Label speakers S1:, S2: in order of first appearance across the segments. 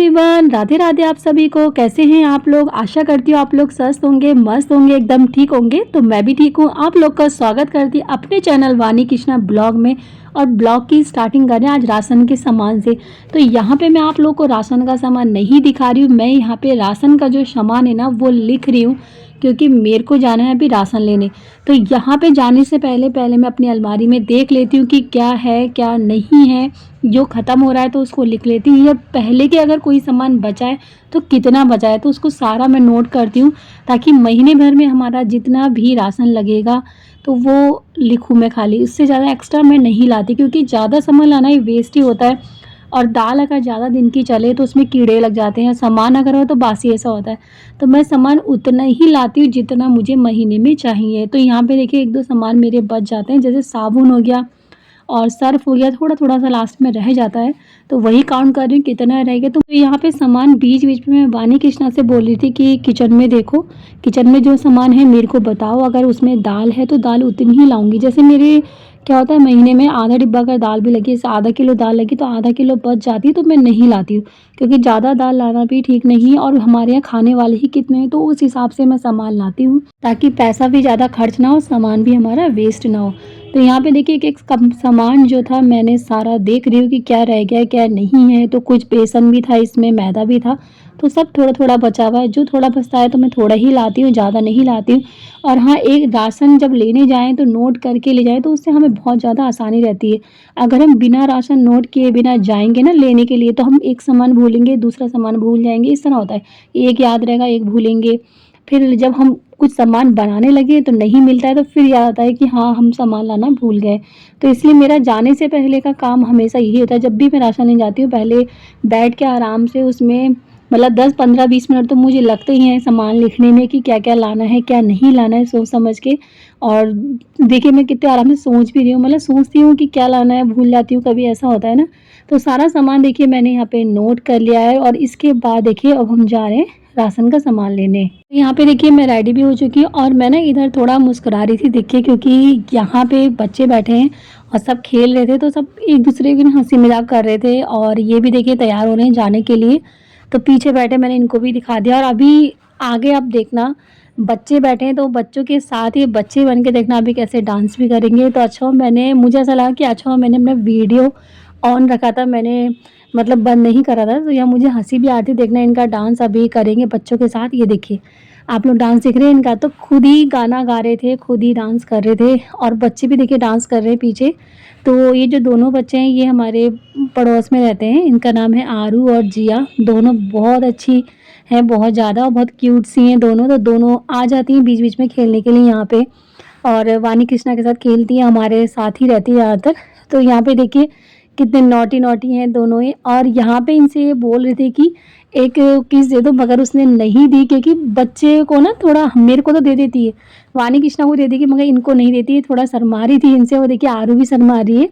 S1: Everyone, Radhe Radhe आप सभी को। कैसे हैं आप लोग? आशा करती हूँ आप लोग स्वस्थ होंगे, मस्त होंगे, एकदम ठीक होंगे। तो मैं भी ठीक हूँ। आप लोग का स्वागत करती हूँ अपने चैनल वानी कृष्णा ब्लॉग में। और ब्लॉग की स्टार्टिंग करें आज राशन के सामान से। तो यहाँ पे मैं आप लोग को राशन का सामान नहीं दिखा रही हूँ, मैं यहाँ पे राशन का जो सामान है ना वो लिख रही हूँ, क्योंकि मेरे को जाना है अभी राशन लेने। तो यहाँ पे जाने से पहले पहले मैं अपनी अलमारी में देख लेती हूँ कि क्या है क्या नहीं है। जो ख़त्म हो रहा है तो उसको लिख लेती हूँ, या पहले के अगर कोई सामान बचा है तो कितना बचा है तो उसको सारा मैं नोट करती हूँ, ताकि महीने भर में हमारा जितना भी राशन लगेगा तो वो लिखूँ मैं खाली। इससे ज़्यादा एक्स्ट्रा मैं नहीं लाती, क्योंकि ज़्यादा सामान लाना ही वेस्ट ही होता है। और दाल अगर ज़्यादा दिन की चले तो उसमें कीड़े लग जाते हैं, सामान अगर हो तो बासी ऐसा होता है। तो मैं सामान उतना ही लाती हूँ जितना मुझे महीने में चाहिए। तो यहाँ पे देखिए 1-2 सामान मेरे बच जाते हैं, जैसे साबुन हो गया और सर्फ़ हो गया, थोड़ा-थोड़ा सा लास्ट में रह जाता है, तो वही काउंट कर रही हूँ कितना रहेगा। तो यहाँ पे सामान बीच-बीच में मैं वानी कृष्णा से बोल रही थी कि किचन में देखो, किचन में जो सामान है मेरे को बताओ, अगर उसमें दाल है तो दाल उतनी ही लाऊँगी। जैसे मेरे क्या होता है, महीने में आधा डिब्बा अगर दाल भी लगी, जैसे आधा किलो दाल लगी तो आधा किलो बच जाती है, तो मैं नहीं लाती हूँ, क्योंकि ज़्यादा दाल लाना भी ठीक नहीं है। और हमारे यहाँ खाने वाले ही कितने हैं, तो उस हिसाब से मैं सामान लाती हूँ, ताकि पैसा भी ज़्यादा खर्च ना हो, सामान भी हमारा वेस्ट ना हो। तो यहाँ पे देखिए एक-एक कम सामान जो था मैंने सारा देख रही हूँ कि क्या रह गया है, क्या नहीं है। तो कुछ बेसन भी था इसमें, मैदा भी था, तो सब थोड़ा-थोड़ा बचा हुआ है। जो थोड़ा बचता है तो मैं थोड़ा ही लाती हूँ, ज़्यादा नहीं लाती हूँ। और हाँ, एक राशन जब लेने जाएँ तो नोट करके ले जाएँ, तो उससे हमें बहुत ज़्यादा आसानी रहती है। अगर हम बिना राशन नोट किए बिना जाएँगे ना लेने के लिए, तो हम एक सामान भूलेंगे, दूसरा सामान भूल जाएँगे, इस तरह होता है। एक याद रहेगा, एक भूलेंगे। फिर जब हम कुछ सामान बनाने लगे तो नहीं मिलता है, तो फिर याद आता है कि हाँ, हम सामान लाना भूल गए। तो इसलिए मेरा जाने से पहले का काम हमेशा यही होता है, जब भी मैं राशन लेने जाती हूँ पहले बैठ के आराम से उसमें मतलब 10, 15, 20 मिनट तो मुझे लगते ही हैं सामान लिखने में कि क्या-क्या लाना है, क्या नहीं लाना है, सोच समझ के। और देखिए मैं कितने आराम से सोच भी रही हूँ, मतलब सोचती हूँ कि क्या लाना है, भूल जाती हूँ, कभी ऐसा होता है ना। तो सारा सामान देखिए मैंने यहाँ पे नोट कर लिया है, और इसके बाद देखिए अब हम जा रहे हैं राशन का सामान लेने। यहाँ पे देखिए मैं रेडी भी हो चुकी हूँ, और मैं ना इधर थोड़ा मुस्कुरा रही थी देखिए, क्योंकि यहाँ पे बच्चे बैठे हैं और सब खेल रहे थे, तो सब एक दूसरे की हंसी मजाक कर रहे थे। और ये भी देखिए तैयार हो रहे हैं जाने के लिए, तो पीछे बैठे मैंने इनको भी दिखा दिया। और अभी आगे आप देखना बच्चे बैठे हैं, तो बच्चों के साथ ही बच्चे बन के देखना अभी कैसे डांस भी करेंगे। तो अच्छा मैंने मुझे ऐसा लगा कि अच्छा मैंने अपना वीडियो ऑन रखा था, मैंने मतलब बंद नहीं करा था, तो यहाँ मुझे हंसी भी आती। देखना इनका डांस अभी करेंगे बच्चों के साथ। ये देखिए आप लोग डांस देख रहे हैं इनका, तो खुद ही गाना गा रहे थे, खुद ही डांस कर रहे थे, और बच्चे भी देखिए डांस कर रहे हैं पीछे। तो ये जो दोनों बच्चे हैं ये हमारे पड़ोस में रहते हैं, इनका नाम है आरू और जिया। दोनों बहुत अच्छी हैं, बहुत ज़्यादा, और बहुत क्यूट सी हैं दोनों। तो दोनों आ जाती हैं बीच बीच में खेलने के लिए यहाँ पे, और वानी कृष्णा के साथ खेलती हैं, हमारे साथ ही रहती है ज़्यादातर। तो यहाँ पे देखिए कितने नॉटी नॉटी हैं दोनों ही। और यहाँ पे इनसे ये बोल रहे थे कि एक किस दे दो, मगर उसने नहीं दी, क्योंकि बच्चे को ना थोड़ा मेरे को तो दे देती है, वानी कृष्णा को दे देगी, मगर इनको नहीं देती है, थोड़ा शर्मा रही थी इनसे। वो देखिए आरू भी शर्मा रही है।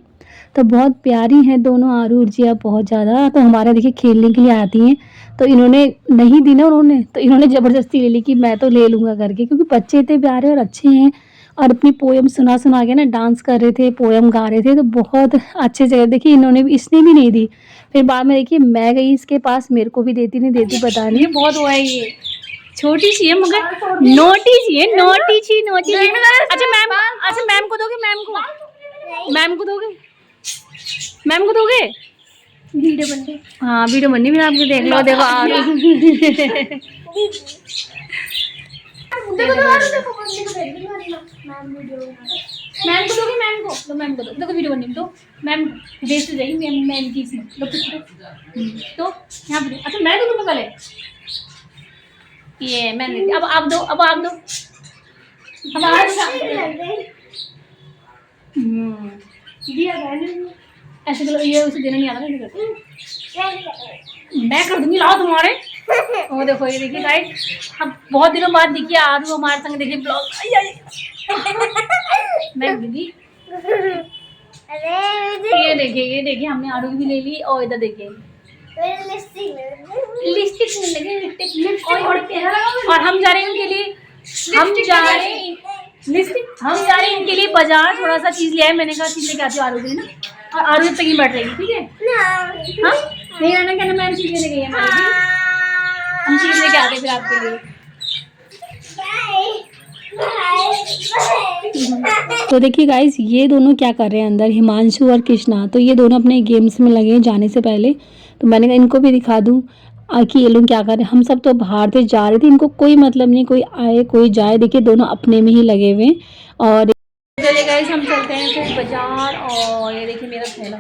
S1: तो बहुत प्यारी हैं दोनों आरू और जिया, बहुत ज़्यादा। तो हमारा देखिए खेलने के लिए आती हैं, तो इन्होंने नहीं दी ना उन्होंने, तो इन्होंने ज़बरदस्ती ले ली कि मैं तो ले लूँगा करके, क्योंकि बच्चे इतने प्यारे और अच्छे हैं। और अपनी पोएम सुना-सुना के ना डांस कर रहे थे, पोएम गा रहे थे, तो बहुत अच्छे से देखिए इन्होंने भी, इसने भी नहीं दी। फिर बाद में देखिए मैं गई इसके पास, मेरे को भी देती नहीं देती पता नहीं।
S2: ये बहुत हुआ है, ये छोटी सी है मगर नोटी सी है, नोटी सी नोटी सी। अच्छा मैम को दोगे, मैम को दोगे, मैम को दोगे। वीडियो बनने, हाँ वीडियो बननी भी आपको, देख लो देखो आ मैम को दोगे, मैम को तो मैम को दो, देखो वीडियो बनने तो मैम देख तो जाएगी मैम, मैम की इसमें लो तो यहाँ पे। अच्छा मैं तो तुम्हें पहले ये मैंने, अब आप दो, अब आप दो, अब आप ऐसे करो, ये उसे देना नहीं आता ना, मैं कर दूंगी, लाओ तुम्हारे। वो देखो ये देखिए गाइस, अब बहुत दिनों बाद देखिए आरू हमारे संग देखिए ब्लॉग। मैं दीदी ये देखिए हमने आरू की भी ले ली, और इधर देखिए लिपस्टिक लगे, और हम जा रहे हैं उनके लिए, हम जा रहे हैं इनके लिए बाजार, थोड़ा सा चीज ले आए। मैंने कहा चीज लेके आती हूँ आरू के लिए ना, और आरू जब तक ही बैठ रहेगी, ठीक है। हाँ नहीं रहना क्या ना, मैम चीज लेने गई है हमारी भी। हम चीज लेके आते हैं फिर आपके लिए।
S1: तो देखिए गाइस, ये दोनों क्या कर रहे हैं अंदर, हिमांशु और कृष्णा। तो ये दोनों अपने गेम्स में लगे हैं जाने से पहले। तो मैंने कहा इनको भी दिखा दूँ कि ये लोग क्या कर रहे हैं। हम सब तो बाहर थे, जा रहे थे, इनको कोई मतलब नहीं, कोई आए कोई जाए। देखिए दोनों अपने में ही लगे हुए हैं। और
S2: चलिए गाइस हम चलते हैं फिर बाजार। और ये देखिए मेरा थैला।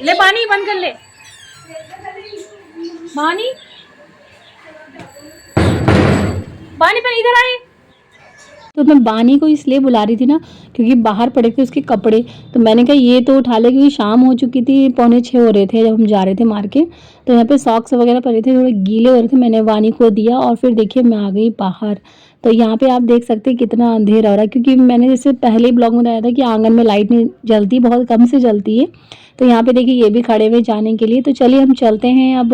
S2: ले पानी बंद कर ले पानी। पानी पर इधर आए।
S1: तो मैं बानी को इसलिए बुला रही थी ना, क्योंकि बाहर पड़े थे उसके कपड़े। तो मैंने कहा ये तो उठा ले, क्योंकि शाम हो चुकी थी, 5:45 हो रहे थे जब हम जा रहे थे मार्केट। तो यहाँ पे सॉक्स वगैरह पड़े थे, थोड़े गीले हो रहे थे, मैंने वानी को दिया। और फिर देखिए मैं आ गई बाहर। तो यहाँ पे आप देख सकते हैं कितना अंधेरा हो रहा है, क्योंकि मैंने जैसे पहले ब्लॉग में बताया था कि आंगन में लाइट नहीं जलती, बहुत कम से जलती है। तो यहाँ पे देखिए ये भी खड़े हुए जाने के लिए। तो चलिए हम चलते हैं अब।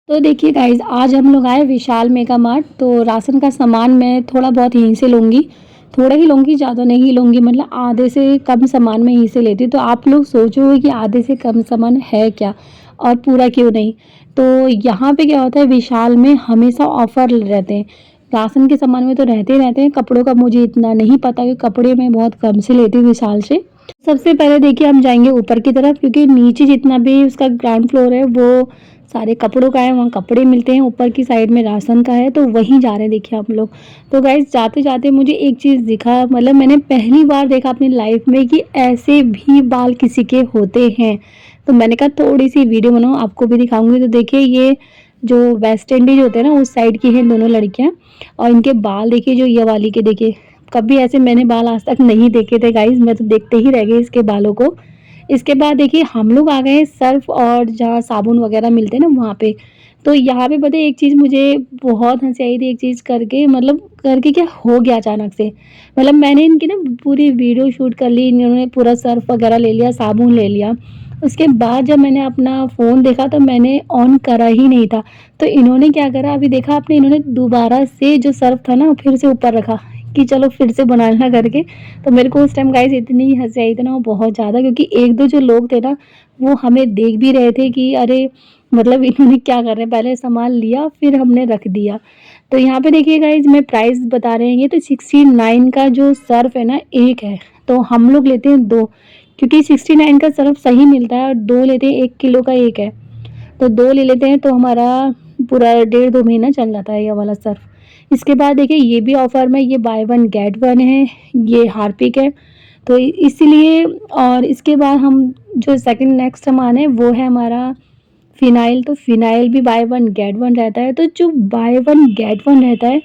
S1: तो देखिए गाइज, आज हम लोग आए विशाल मेगा मार्ट। तो राशन का सामान मैं थोड़ा बहुत यहीं से लूँगी, थोड़ा ही लूँगी, ज़्यादा नहीं लूँगी। मतलब आधे से कम सामान मैं यहीं से लेती हूँ। तो आप लोग सोचोगे कि आधे से कम सामान है क्या और पूरा क्यों नहीं। तो यहाँ पे क्या होता है, विशाल में हमेशा ऑफर रहते हैं। राशन के सामान में तो रहते ही रहते हैं, कपड़ों का मुझे इतना नहीं पता, क्योंकि कपड़े मैं बहुत कम से लेती हूँ विशाल से। सबसे पहले देखिए हम जाएंगे ऊपर की तरफ, क्योंकि नीचे जितना भी उसका ग्राउंड फ्लोर है वो सारे कपड़ों का है, वहाँ कपड़े मिलते हैं। ऊपर की साइड में राशन का है, तो वहीं जा रहे हैं देखिए हम लोग। तो गाइस जाते जाते मुझे एक चीज़ दिखा, मतलब मैंने पहली बार देखा अपनी लाइफ में कि ऐसे भी बाल किसी के होते हैं। तो मैंने कहा थोड़ी सी वीडियो बनाऊँ, आपको भी दिखाऊंगी। तो देखिए ये जो वेस्ट इंडीज होते हैं ना, उस साइड की हैं दोनों लड़कियाँ। और इनके बाल देखिए, जो ये वाली के देखिए, कभी ऐसे मैंने बाल आज तक नहीं देखे थे गाइस, मैं तो देखते ही रह गई इसके बालों को। इसके बाद देखिए हम लोग आ गए सर्फ और जहाँ साबुन वगैरह मिलते हैं ना वहाँ पे। तो यहाँ पे पता है एक चीज़ मुझे बहुत हंसी आई थी, एक चीज़ करके, मतलब करके क्या हो गया अचानक से। मतलब मैंने इनकी ना पूरी वीडियो शूट कर ली, इन्होंने पूरा सर्फ वगैरह ले लिया, साबुन ले लिया। उसके बाद जब मैंने अपना फ़ोन देखा तो मैंने ऑन करा ही नहीं था। तो इन्होंने क्या करा, अभी देखा आपने, इन्होंने दोबारा से जो सर्फ था ना फिर से ऊपर रखा कि चलो फिर से बनाना करके। तो मेरे को उस टाइम गाइस इतनी हंसी आई थी ना, वो बहुत ज़्यादा, क्योंकि एक दो जो लोग थे ना वो हमें देख भी रहे थे कि अरे मतलब इन्होंने क्या कर रहे हैं, पहले सामान लिया फिर हमने रख दिया। तो यहाँ पे देखिए गाइस मैं प्राइस बता रहे हैं, ये तो 69 का जो सर्फ है ना एक है, तो हम लोग लेते हैं दो, क्योंकि 69 का सर्फ सही मिलता है। और दो लेते हैं, 1 किलो का एक है, तो दो ले लेते हैं, तो हमारा पूरा 1.5-2 महीना चल जाता है ये वाला सर्फ। इसके बाद देखिए ये भी ऑफ़र में, ये बाय वन गेट वन है, ये हार्पिक है, तो इसीलिए। और इसके बाद हम जो सेकंड नेक्स्ट सामान है वो है हमारा फ़िनाइल। तो फ़िनाइल भी बाय वन गेट वन रहता है। तो जो बाय वन गेट वन रहता है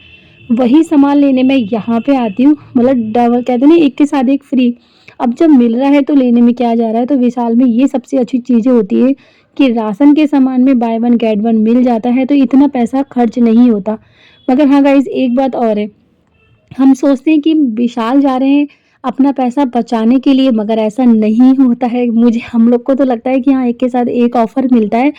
S1: वही सामान लेने में यहाँ पे आती हूँ, मतलब डबल कहते हैं ना, एक के साथ एक फ्री। अब जब मिल रहा है तो लेने में क्या जा रहा है। तो विशाल में ये सबसे अच्छी चीज़ें होती है कि राशन के सामान में बाय वन गेट वन मिल जाता है, तो इतना पैसा खर्च नहीं होता। मगर हाँ गाइस एक बात और है, हम सोचते हैं कि विशाल जा रहे हैं अपना पैसा बचाने के लिए, मगर ऐसा नहीं होता है। मुझे हम लोग को तो लगता है कि हाँ एक के साथ एक ऑफ़र मिलता है,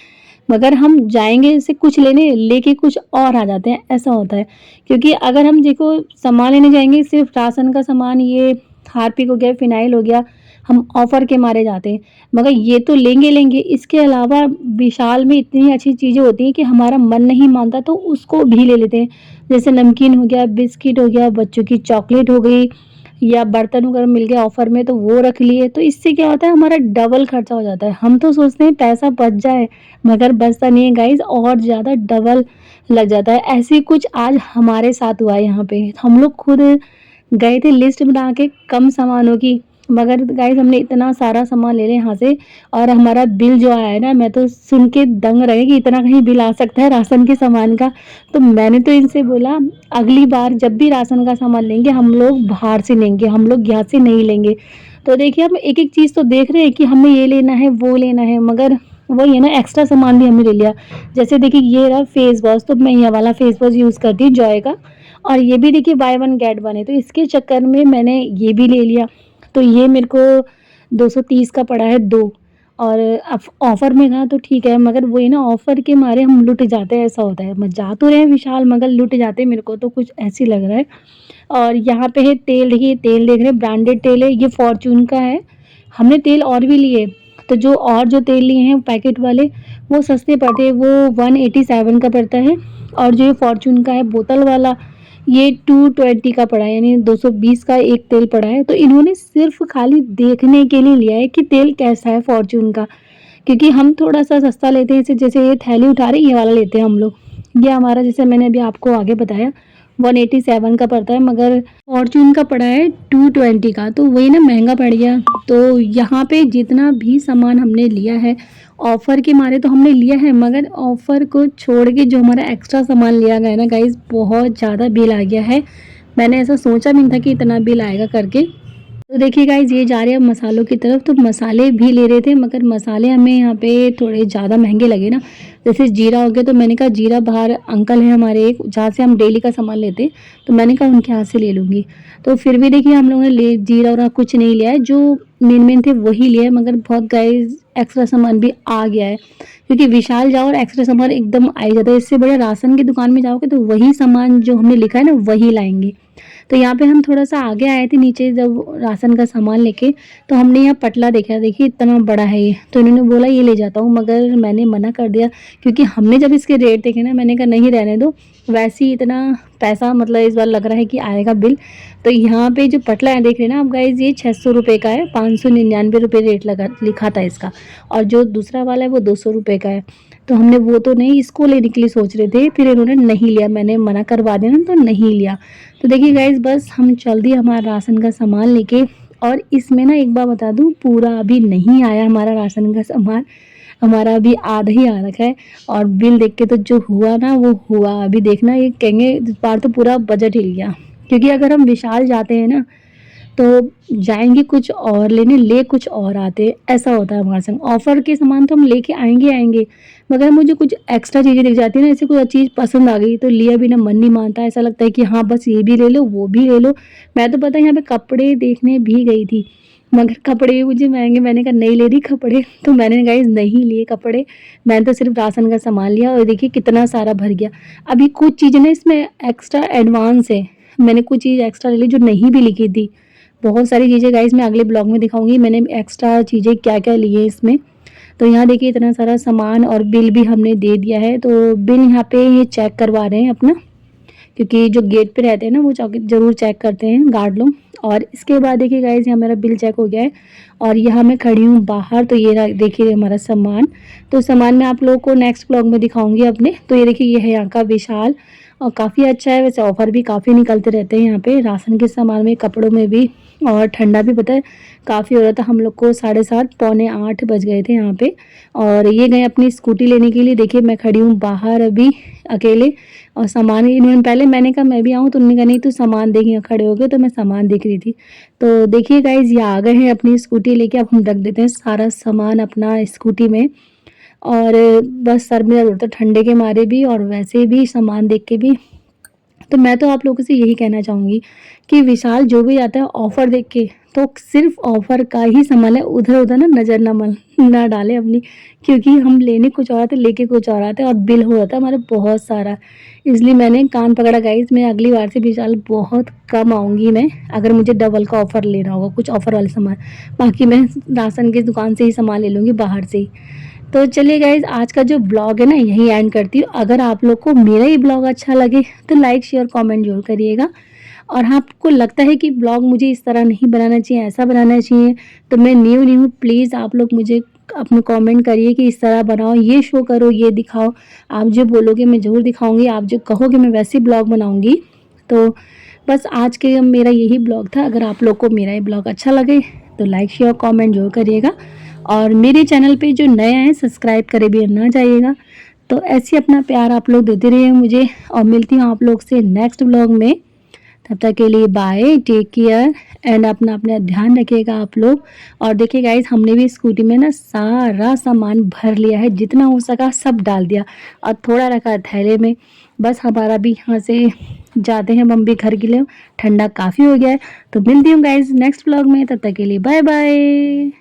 S1: मगर हम जाएंगे इससे कुछ लेने, लेके कुछ और आ जाते हैं, ऐसा होता है। क्योंकि अगर हम देखो सामान लेने जाएंगे, सिर्फ राशन का सामान, ये हार्पिक हो गया, फिनाइल हो गया, हम ऑफ़र के मारे जाते हैं, मगर ये तो लेंगे लेंगे। इसके अलावा विशाल में इतनी अच्छी चीज़ें होती हैं कि हमारा मन नहीं मानता तो उसको भी ले लेते हैं। जैसे नमकीन हो गया, बिस्किट हो गया, बच्चों की चॉकलेट हो गई, या बर्तन अगर मिल गया ऑफ़र में तो वो रख लिए, तो इससे क्या होता है हमारा डबल खर्चा हो जाता है। हम तो सोचते हैं पैसा बच जाए, मगर बचता नहीं है गाइज़, और ज़्यादा डबल लग जाता है। ऐसे ही कुछ आज हमारे साथ हुआ है यहाँ पे। हम लोग खुद गए थे लिस्ट बना के कम सामानों की, मगर गाइज़ हमने इतना सारा सामान ले लिया यहाँ से, और हमारा बिल जो आया है ना, मैं तो सुन के दंग रह गई कि इतना कहीं बिल आ सकता है राशन के सामान का। तो मैंने तो इनसे बोला अगली बार जब भी राशन का सामान लेंगे हम लोग बाहर से लेंगे, हम लोग यहाँ से नहीं लेंगे। तो देखिए हम एक-एक चीज़ तो देख रहे हैं कि हमें ये लेना है, वो लेना है, मगर वही है ना, एक्स्ट्रा सामान भी हमने ले लिया। जैसे देखिए ये रहा फेस वॉश, तो मैं ये वाला फेस वॉश यूज़ करती हूँ जॉय का, और ये भी देखिए बाय वन गेट वन है, तो इसके चक्कर में मैंने ये भी ले लिया। तो ये मेरे को 230 का पड़ा है 2, और ऑफ़र में था तो ठीक है, मगर वही ना ऑफ़र के मारे हम लुट जाते हैं, ऐसा होता है। मैं जा तो रहे हैं विशाल, मगर लुट जाते हैं, मेरे को तो कुछ ऐसे ही लग रहा है। और यहाँ पे है तेल, देखिए तेल देख रहे हैं, ब्रांडेड तेल है, ये फॉर्च्यून का है। हमने तेल और भी लिए, तो जो तेल लिए हैं पैकेट वाले वो सस्ते पड़ते हैं, वो 187 का पड़ता है, और जो ये फॉर्च्यून का है बोतल वाला ये 220 का पड़ा है, यानी 220 का एक तेल पड़ा है। तो इन्होंने सिर्फ़ खाली देखने के लिए लिया है कि तेल कैसा है फॉर्च्यून का, क्योंकि हम थोड़ा-सा सस्ता लेते हैं, जैसे ये थैली उठा रहे हैं ये वाला लेते हैं हम लोग। ये हमारा जैसे मैंने अभी आपको आगे बताया 187 का पड़ता है, मगर फॉर्च्यून का पड़ा है 220 का, तो वही ना महँगा पड़ गया। तो यहाँ पे जितना भी सामान हमने लिया है ऑफ़र के मारे तो हमने लिया है, मगर ऑफ़र को छोड़ के जो हमारा एक्स्ट्रा सामान लिया गया है ना गाइज़, बहुत ज़्यादा बिल आ गया है। मैंने ऐसा सोचा भी नहीं था कि इतना बिल आएगा करके। तो देखिए गाइज़ ये जा रहे हैं अब मसालों की तरफ, तो मसाले भी ले रहे थे, मगर मसाले हमें यहाँ पे थोड़े ज़्यादा महँगे लगे ना। जैसे जीरा हो गया, तो मैंने कहा जीरा बाहर अंकल हैं हमारे एक, जहाँ से हम डेली का सामान लेते हैं, तो मैंने कहा उनके यहाँ से ले लूँगी। तो फिर भी देखिए हम लोगों ने ले जीरा और कुछ नहीं लिया है, जो मेन थे वही लिए हैं, मगर बहुत गाइज़ एक्स्ट्रा सामान भी आ गया है। क्योंकि विशाल जाओ और एक्स्ट्रा सामान एकदम आ ही जाता है, इससे बढ़िया राशन की दुकान में जाओगे तो वही सामान जो हमने लिखा है ना वही लाएँगे। तो यहाँ पे हम थोड़ा-सा आगे आए थे नीचे जब राशन का सामान लेके, तो हमने यहाँ पटला देखा, देखिए इतना बड़ा है ये, तो इन्होंने बोला ये ले जाता हूँ, मगर मैंने मना कर दिया, क्योंकि हमने जब इसके रेट देखे ना, मैंने कहा नहीं रहने दो, वैसे ही इतना पैसा मतलब इस बार लग रहा है कि आएगा बिल। तो यहाँ पे जो पटला है देख रहे हैं ना आप गाइज़, ये 600 रुपये का है, 599 रुपये रेट लगा लिखा था इसका, और जो दूसरा वाला है वो 200 रुपये का है। तो हमने वो तो नहीं, इसको लेने के लिए सोच रहे थे, फिर इन्होंने नहीं लिया, मैंने मना करवा दिया ना तो नहीं लिया। तो देखिए गाइज़ बस हम जल्दी हमारा राशन का सामान लेके, और इसमें ना एक बात बता दूँ, पूरा अभी नहीं आया हमारा राशन का सामान, हमारा अभी आधा ही आ रखा है। और बिल देख के तो जो हुआ ना वो हुआ, अभी देखना ये कहेंगे इस बार तो पूरा बजट हिल गया। क्योंकि अगर हम विशाल जाते हैं ना तो जाएँगे कुछ और लेने, ले कुछ और आते हैं, ऐसा होता है हमारे संग। ऑफ़र के सामान तो हम लेके आएँगे, मगर मुझे कुछ एक्स्ट्रा चीज़ें दिख जाती है ना, ऐसे कोई चीज़ पसंद आ गई तो लिया बिना मन नहीं मानता, ऐसा लगता है कि हाँ, बस ये भी ले लो, वो भी ले लो। मैं तो पता है यहाँ पे कपड़े देखने भी गई थी, मगर कपड़े भी मुझे महँगे, मैंने कहा नहीं ले रही कपड़े, तो मैंने गाइज़ नहीं लिए कपड़े, मैंने तो सिर्फ़ राशन का सामान लिया, और देखिए कितना सारा भर गया। अभी कुछ चीज़ें ना इसमें एक्स्ट्रा एडवांस है, मैंने कुछ चीज़ एक्स्ट्रा ले ली जो नहीं भी लिखी थी। बहुत सारी चीज़ें गाइज़ मैं अगले ब्लॉग में दिखाऊँगी मैंने एक्स्ट्रा चीज़ें क्या-क्या ली है इसमें। तो यहाँ देखिए इतना सारा सामान और बिल भी हमने दे दिया है, तो बिल यहाँ पे ये चेक करवा रहे हैं अपना, क्योंकि जो गेट पे रहते हैं ना वो ज़रूर चेक करते हैं गार्ड लोग। और इसके बाद देखिए गाइज़ यहाँ मेरा बिल चेक हो गया है, और यहाँ मैं खड़ी हूँ बाहर, तो ये रहा देखिए हमारा सामान। तो सामान मैं आप लोगों को नेक्स्ट ब्लॉग में दिखाऊँगी अपने। तो ये देखिए ये है यहाँ का विशाल, और काफ़ी अच्छा है, वैसे ऑफ़र भी काफ़ी निकलते रहते हैं यहाँ पे राशन के सामान में, कपड़ों में भी। और ठंडा भी पता है काफ़ी हो रहा था, हम लोग को 7:30 पौने 8 बज गए थे यहाँ पे। और ये गए अपनी स्कूटी लेने के लिए, देखिए मैं खड़ी हूँ बाहर अभी अकेले, और सामान इन्होंने पहले, मैंने कहा मैं भी आऊँ, तो उन्होंने कहा नहीं तू सामान देख, यहाँ खड़े हो गए, तो मैं सामान देख रही थी। तो देखिए गाइज़ ये आ गए हैं अपनी स्कूटी लेके, अब हम रख देते हैं सारा सामान अपना स्कूटी में। और बस सर में दर्द होता है ठंडे के मारे भी, और वैसे भी सामान देख के भी। तो मैं तो आप लोगों से यही कहना चाहूँगी कि विशाल जो भी आता है ऑफ़र देख के, तो सिर्फ़ ऑफ़र का ही सामान है, उधर-उधर ना नज़र ना डालें अपनी, क्योंकि हम लेने कुछ और आते लेके कुछ और आते हैं, और बिल हो जाता है हमारा बहुत सारा। इसलिए मैंने कान पकड़ा गाइज़, मैं अगली बार से विशाल बहुत कम आऊँगी मैं, अगर मुझे डबल का ऑफ़र लेना होगा, कुछ ऑफ़र वाले सामान। बाकी मैं राशन की दुकान से ही सामान ले लूँगी बाहर से ही। तो चलिए गाइज़ आज का जो ब्लॉग है ना यहीं एंड करती हूँ। अगर आप लोग को मेरा ये ब्लॉग अच्छा लगे तो लाइक शेयर कमेंट ज़रूर करिएगा, और आपको लगता है कि ब्लॉग मुझे इस तरह नहीं बनाना चाहिए, ऐसा बनाना चाहिए, तो मैं न्यू न्यू प्लीज़ आप लोग मुझे अपने कमेंट करिए कि इस तरह बनाओ, ये शो करो, ये दिखाओ। आप जो बोलोगे मैं ज़रूर दिखाऊँगी, आप जो कहोगे मैं वैसे ब्लॉग बनाऊँगी। तो बस आज के मेरा यही ब्लॉग था। अगर आप लोग को मेरा ये ब्लॉग अच्छा लगे तो लाइक शेयर कमेंट ज़रूर करिएगा, और मेरे चैनल पे जो नए हैं सब्सक्राइब करे भी ना जाइएगा। तो ऐसे अपना प्यार आप लोग देते रहिए मुझे, और मिलती हूँ आप लोग से नेक्स्ट ब्लॉग में। तब तक के लिए बाय, टेक केयर एंड अपना अपना ध्यान रखिएगा आप लोग। और देखिए गाइज, हमने भी स्कूटी में ना सारा सामान भर लिया है, जितना हो सका सब डाल दिया और थोड़ा रखा थैले में। बस हमारा भी यहाँ से जाते हैं हम भी घर के लिए, ठंडा काफ़ी हो गया है। तो मिलती हूँ गाइज नेक्स्ट ब्लॉग में, तब तक के लिए बाय बाय।